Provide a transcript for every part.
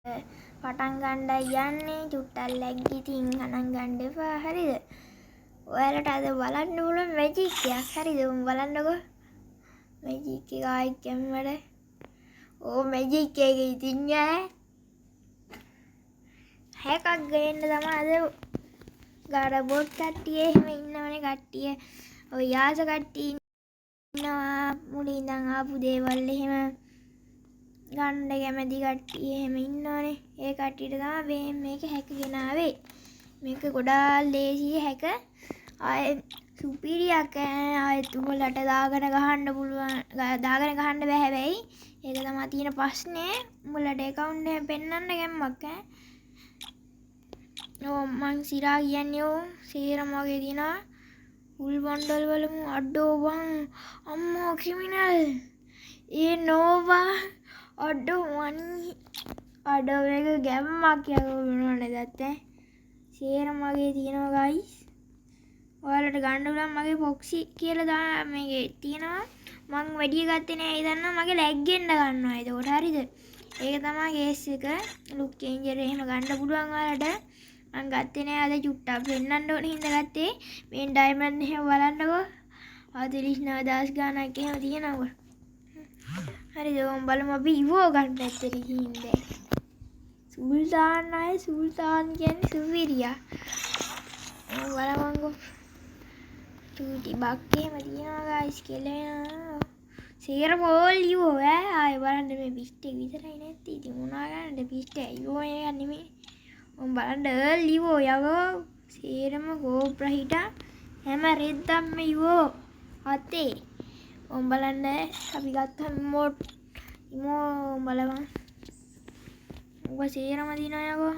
පටන් ගන්නයි යන්නේ චුට්ටක් ලැග්ගි තින් ගණන් ගන්න එපා හරිද? ඔයාලට අද බලන්න ඕන මැජික් එකක් හරිද? උන් බලන්නකෝ මැජික් එක ආයි කැමරේ. ඕ මැජික් එක ඉතින් හැකක් ගේන්න තමයි අද ගාඩ බොට් කට්ටිය එහෙම ඉන්නවනේ කට්ටිය. ඔය යාස කට්ටිය ඉන්නවා මුලින් ඉඳන් ආපු දේවල් එහෙම ගන්න කැමති කට්ටිය එහෙම ඉන්නවනේ. ඒ කට්ටියට තමයි මේක හැක ගෙන ආවේ. මේක ගොඩාක් ලේසි හැක. ආයේ සුපිරියක් ආයෙත් උඹලට දාගෙන ගහන්න පුළුවන්. දාගෙන ගහන්න බෑ හැබැයි. ඒක තමයි තියෙන ප්‍රශ්නේ. උඹලට account එක පෙන්වන්න ගැම්මක් මං සිරා කියන්නේ සේරම වගේ තියෙනවා. ෆුල් බන්ඩල් වලම අඩෝ බං අම්මෝ ක්‍රිමිනල් ඒ නෝවා අඩෝ මනි අඩෝ මේක ගැම්මක් යකෝ මොනවද දැත්තේ සේරම වගේ තියෙනවා ගයිස්. ඔයාලට ගන්න උනම් මගේ පොක්සි කියලා මේකේ තියෙනවා. මං වැඩි ගත්තේ නෑ. ඒ දන්නවා මගේ ලැග් එන්න ගන්නවා. ඒකට හරිද? ඒක තමයි කේස් එක. ලුක් චේන්ජර් එහෙම ගන්න පුළුවන් ඔයාලට. මං ගත්තේ නෑ අද චුට්ටක් පෙන්නන්න ඕනේ හින්දා ගත්තේ. මේ ඩයමන්ඩ් එහෙම බලන්නකෝ. 49000 ගාණක් එහෙම තියෙනවා. හරිද? ඔම් බලමු අපි ඉවෝ ගන්න පැත්තට ගිහින් දැන්. සුල්තාන් අය සුල්තාන් කියන්නේ සුවිරියා. බලමංගෝ. චූටි බක් එහෙම තියෙනවා ගයිස් කෙලෙනවා. සේරම ඕල් ඉවෝ ආයේ බලන්න මේ පිස්ට් එක විතරයි නැත්තේ. ඉතින් මොනවා ගන්නද පිස්ට් එක ඉවෝ එකක් නෙමෙයි. උන් බලන්න ලිවෝ යවෝ සේරම ගෝබ්‍රා හිටා හැම රෙද්දක්ම ඉවෝ අතේ. උන් බලන්න අපි ගත්තා ඉමෝ බලවන්. උඹ සේරම දිනා යකෝ.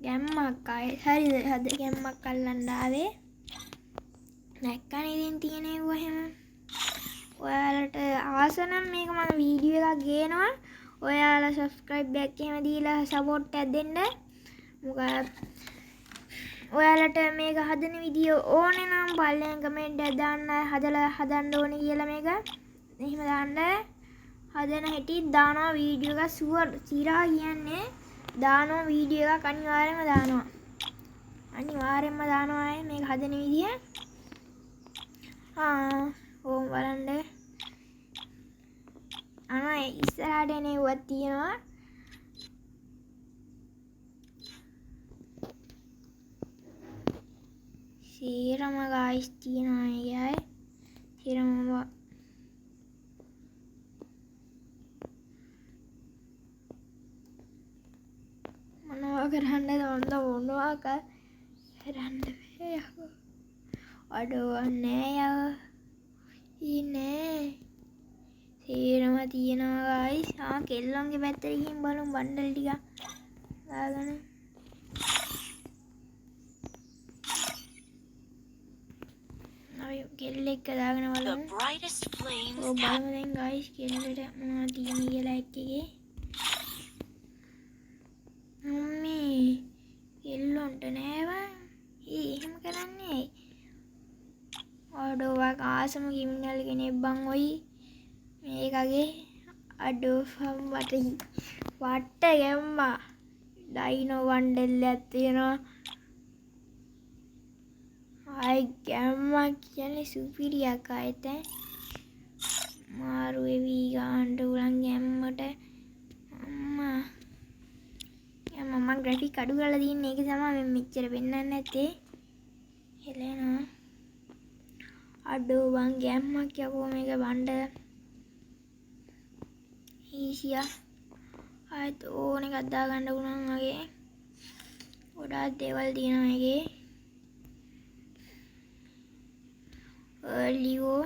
ගැම්මක් ආයේ හරිද? හද ගැම්මක් අල්ලන්න ආවේ. නැක්කනේ ඉතින් තියෙනේ එහෙම. ඔයාලට ආස නම් මේක මම වීඩියෝ එකක් ගේනවා. ඔයාලා subscribe එකක් එහෙම දීලා support එකක් දෙන්න. මොකද ඔයාලට මේක හදන විදිය ඕනේ නම් පල්ලෙන් කමෙන්ට් එකක් දාන්න. හදලා හදන්න ඕනේ කියලා මේක. එහෙම දාන්න. හදන හැටි දානවා වීඩියෝ එක ෂුවර් සිරා කියන්නේ දානවා වීඩියෝ එකක් අනිවාර්යයෙන්ම දානවා. අනිවාර්යයෙන්ම දානවා මේක හදන විදිය. ඕම් බලන්න. ඉස්සරහට එනෙව්වක් තියෙනවා. සේරම ගායිස් තියෙනවා ඒකයි. සේරම මොනවා කරන්නද මොනවා කරන්න බෑ යකෝ. අඩෝ නෑ යකෝ. ඉන්නේ සේරම තියෙනවා ගයිස්. කෙල්ලන්ගේ පැත්තට ගිහින් බලමු බණ්ඩල් ටික දාගෙන. අපි කෙල්ලෙක් දාගෙන බලමු. ඔව් බලමු දැන් ගයිස් කෙල්ලට මොනවද තියෙන්නේ කියලා එකේ. මම්මී කෙල්ලොන්ට නෑවා. එහෙම කරන්නේ. අඩෝ වක් ආසම කිමිනල් කෙනෙක් බං ඔයි. මේකගේ අඩෝ වට ගැම්මා ඩයිනෝ වන්ඩෙල්ලයක් තියෙනවා. ආයි ගැම්මා කියන්නේ සුපිරියක් ආයෙත් මාරු වෙවි ගන්න උලන් ගැම්මට අම්මා මම ග්‍රැෆික් අඩු කරලා දින්නේ. ඒක තමයි මෙච්චර වෙන්නන්නේ නැත්තේ. හෙලෙනවා අඩෝ වන් ගැම්මක් යකෝ මේක බණ්ඩ ඊසියා. ආයෙත් ඕන එකක් දාගන්න පුළුවන් වගේ ගොඩාක් දේවල් තියෙනවා මේකේ. ලියෝ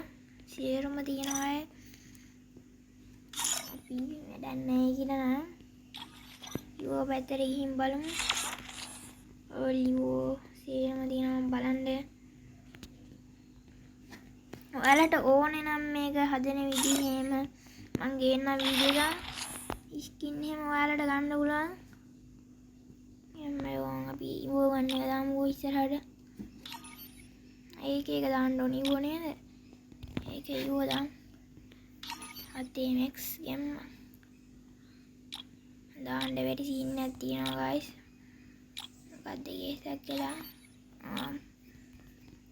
සේරම තියෙනවා. අපි වැඩක් නැහැ කියලා නම් ලියෝ පැත්තට ගිහින් බලමු. ලියෝ සේරම තියෙනවා බලන්න. ඔයාලට ඕනේ නම් මේක හදන විදිහ එහෙම මං ගේන්න වීඩියෝ එක ස්කින් එහෙම ඔයාලට ගන්න පුළුවන්. එම්මෙන් අපි ඉවෝ ගන්න එක දාමු ඉස්සරහට. ඒක දාන්න ඕනේ ඉවෝ නේද? ඒක ඉවෝ දාමු. අතේ මැක්ස් ගැම්ම. දාන්න බැරි සීන් එකක් තියෙනවා guys. මොකක්ද කේසක් කියලා.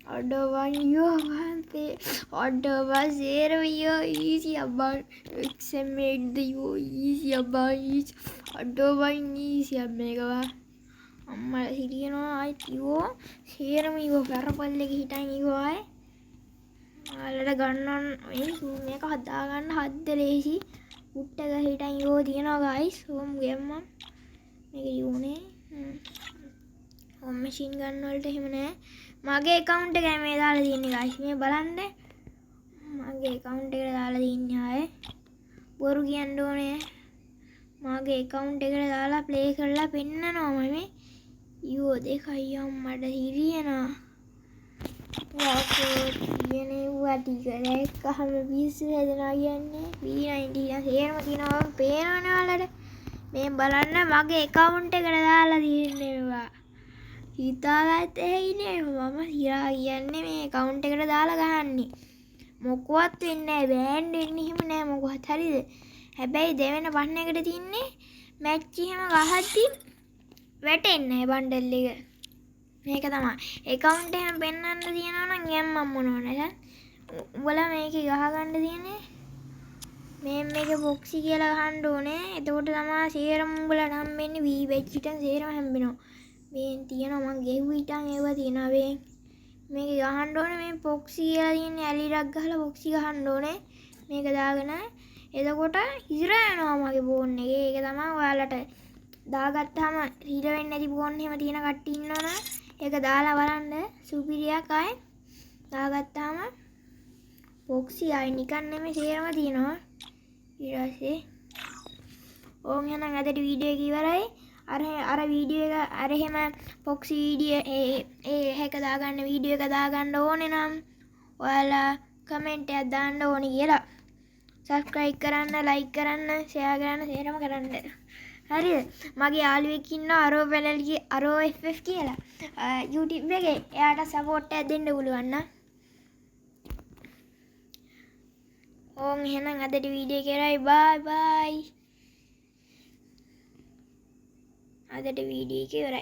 අඩවයියෝ වහන්සේ අඩවා සේරවියෝ ඊසි අබන් එක්සමේට්ද යෝ ඊසි අබන් අඩවයින් ඊසි අම්මේකවා අම්මලා හිටියනවා අයි තියෝ සේරම ඉවෝ පෙරපල්ලෙක හිටන් ඉවෝ අය ඔයාලට ගන්නවන් මේක හදාගන්න හද්ද ලේසි උට්ටක හිටන් ඉවෝ තියෙනවා guys ඕම් ගෙම්මම් මේක යුනේ හෝම් මැෂින් ගන්න වලට එහෙම නෑ මගේ account එකයි මේ දාලා තියෙන්නේ guys මේ බලන්න මගේ account එකට දාලා තියන්නේ ආයේ බොරු කියන්න ඕනේ මගේ account එකට දාලා play කරලා පෙන්නනවා මම ඊයෝ දෙකයි අම්මඩ හිරියනවා වාකෝ කියන්නේ වටික දැක්කහම පිස්සු හැදෙනවා කියන්නේ V90 සේරම කියනවා පේනවනේ ඔයාලට මේ බලන්න මගේ account එකට දාලා තියෙන්නේ මේවා හිතාගත්ත ඇයිනේ මම හිරා කියන්නේ මේ account එකට දාලා ගහන්නේ මොකවත් වෙන්නේ නැහැ බෑන්ඩ් වෙන්නේ හිම නෑ මොකවත් හරිද හැබැයි දෙවෙනි බන් එකට තින්නේ මැච් එහෙම ගහද්දි වැටෙන්නේ නැහැ බන්ඩල් එක මේක තමයි account එහෙම පෙන්වන්න තියනවා නම් යම්මම් මොනවද උඹලා මේකේ ගහ ගන්න තියෙන්නේ මේක බොක්සි කියලා ගහන්න ඕනේ එතකොට තමයි සේරම උඹලා හම්බෙන්නේ වී වෙජ් හිටන් සේරම හම්බෙනවා මේ තියෙනවා මං ගෙව්ව ඉතින් ඒව තියෙනවා මේක ගහන්න ඕනේ මේ බොක්සි කියලා තියෙන්නේ ඇලිරක් ගහලා බොක්සි ගහන්න ඕනේ මේක දාගෙන එතකොට ඉර යනවා මගේ ෆෝන් එකේ ඒක තමයි ඔයාලට දාගත්තාම රීඩ් වෙන්නේ නැති ෆෝන් එහෙම තියෙන කට්ටිය ඉන්නවනේ ඒක දාලා බලන්න සුපිරියක් ආයේ දාගත්තාම බොක්සි ආයි නිකන් නෙමෙයි සේරම තියෙනවා ඊට පස්සේ ඕන් එහෙනම් අදට වීඩියෝ එක ඉවරයි අර වීඩියෝ එක අර එහෙම පොක්ස් වීඩියෝ ඒ හැක දාගන්න වීඩියෝ එක දාගන්න ඕනේ නම් ඔයාලා කමෙන්ට් එකක් දාන්න ඕනේ කියලා subscribe කරන්න like කරන්න share කරන්න සේරම කරන්න හරිද මගේ යාළුවෙක් ඉන්නවා අරෝ පැනල්ගේ අරෝ FF කියලා YouTube එකේ එයාට support එකක් දෙන්න පුළුවන් නම් ඕන් එහෙනම් අදට වීඩියෝ එක ඉවරයි bye bye අදට වීඩියෝ එක ඉවරයි